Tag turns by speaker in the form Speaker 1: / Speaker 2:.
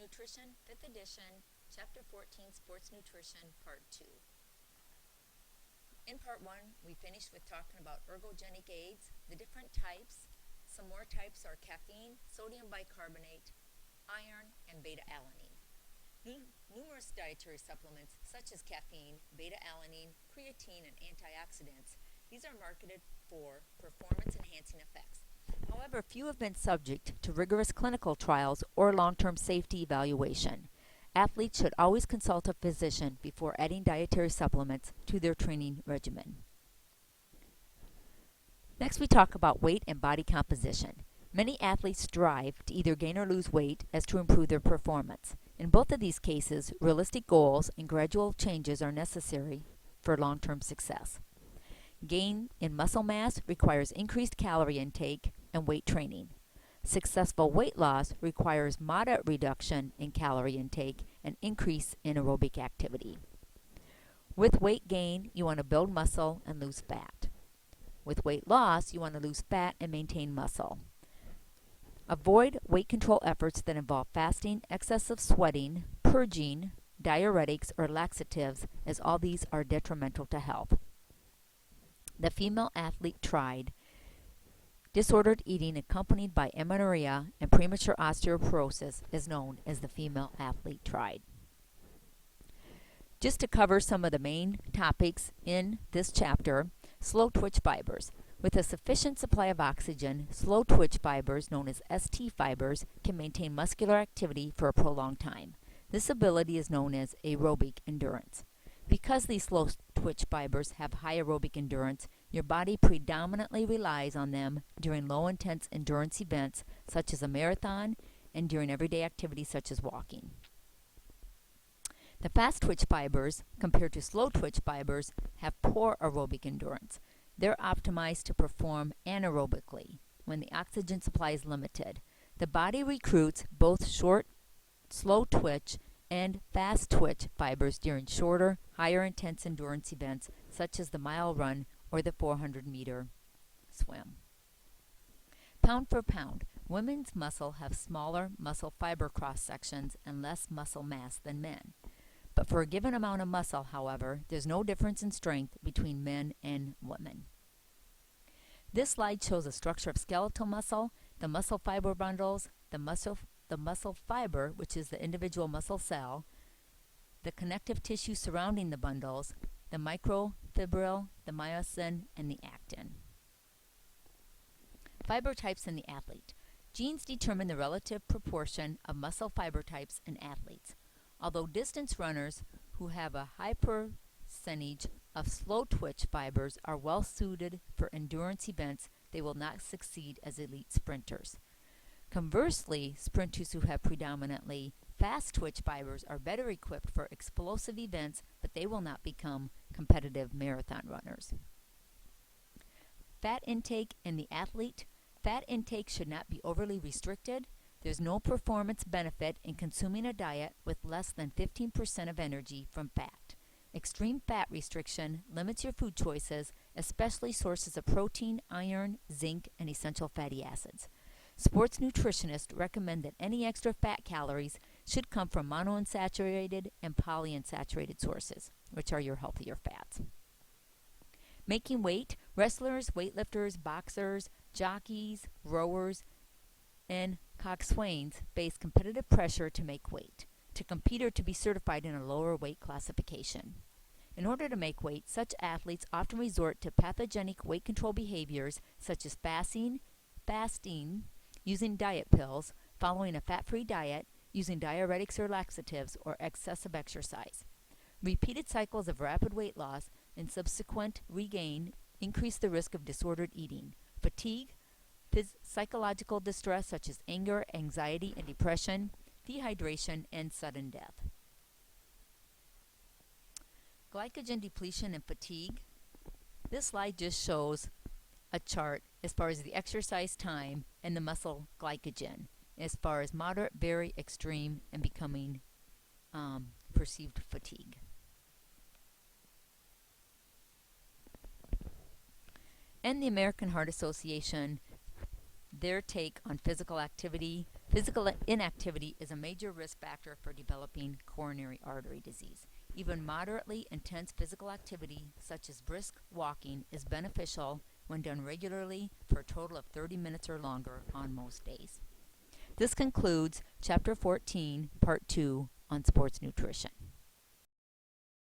Speaker 1: Nutrition, 5th edition, Chapter 14, Sports Nutrition, Part 2. In Part 1, we finished with talking about ergogenic aids, the different types. Some more types are caffeine, sodium bicarbonate, iron, and beta-alanine. Numerous dietary supplements such as caffeine, beta-alanine, creatine, and antioxidants. These are marketed for performance-enhancing effects. However, few have been subject to rigorous clinical trials or long-term safety evaluation. Athletes should always consult a physician before adding dietary supplements to their training regimen. Next, we talk about weight and body composition. Many athletes strive to either gain or lose weight as to improve their performance. In both of these cases, realistic goals and gradual changes are necessary for long-term success. Gain in muscle mass requires increased calorie intake and weight training. Successful weight loss requires moderate reduction in calorie intake and increase in aerobic activity. With weight gain, you want to build muscle and lose fat. With weight loss, you want to lose fat and maintain muscle. Avoid weight control efforts that involve fasting, excessive sweating, purging, diuretics, or laxatives, as all these are detrimental to health. The female athlete tried disordered eating accompanied by amenorrhea and premature osteoporosis is known as the female athlete triad. Just to cover some of the main topics in this chapter, slow twitch fibers. With a sufficient supply of oxygen, slow twitch fibers, known as ST fibers, can maintain muscular activity for a prolonged time. This ability is known as aerobic endurance. Because these slow twitch fibers have high aerobic endurance, your body predominantly relies on them during low-intense endurance events such as a marathon and during everyday activities such as walking. The fast twitch fibers, compared to slow twitch fibers, have poor aerobic endurance. They're optimized to perform anaerobically when the oxygen supply is limited. The body recruits both slow twitch and fast twitch fibers during shorter, higher intense endurance events such as the mile run or the 400-meter swim. Pound for pound, women's muscle have smaller muscle fiber cross sections and less muscle mass than men. But for a given amount of muscle, however, there's no difference in strength between men and women. This slide shows a structure of skeletal muscle, the muscle fiber bundles, the muscle fiber, which is the individual muscle cell, the connective tissue surrounding the bundles, the microfibril, the myosin, and the actin. Fiber types in the athlete. Genes determine the relative proportion of muscle fiber types in athletes. Although distance runners who have a high percentage of slow twitch fibers are well suited for endurance events, they will not succeed as elite sprinters. Conversely, sprinters who have predominantly fast twitch fibers are better equipped for explosive events, but they will not become competitive marathon runners. Fat intake in the athlete. Fat intake should not be overly restricted. There's no performance benefit in consuming a diet with less than 15% of energy from fat. Extreme fat restriction limits your food choices, especially sources of protein, iron, zinc, and essential fatty acids. Sports nutritionists recommend that any extra fat calories should come from monounsaturated and polyunsaturated sources, which are your healthier fats. Making weight, wrestlers, weightlifters, boxers, jockeys, rowers, and coxswains face competitive pressure to make weight, to compete or to be certified in a lower weight classification. In order to make weight, such athletes often resort to pathogenic weight control behaviors such as fasting, using diet pills, following a fat-free diet, using diuretics or laxatives, or excessive exercise. Repeated cycles of rapid weight loss and subsequent regain increase the risk of disordered eating, fatigue, psychological distress such as anger, anxiety, and depression, dehydration, and sudden death. Glycogen depletion and fatigue. This slide just shows a chart as far as the exercise time and the muscle glycogen, as far as moderate, very extreme, and becoming perceived fatigue. And the American Heart Association their take on physical activity. Physical inactivity is a major risk factor for developing coronary artery disease. Even moderately intense physical activity, such as brisk walking, is beneficial when done regularly for a total of 30 minutes or longer on most days. This concludes Chapter 14, Part 2 on sports nutrition.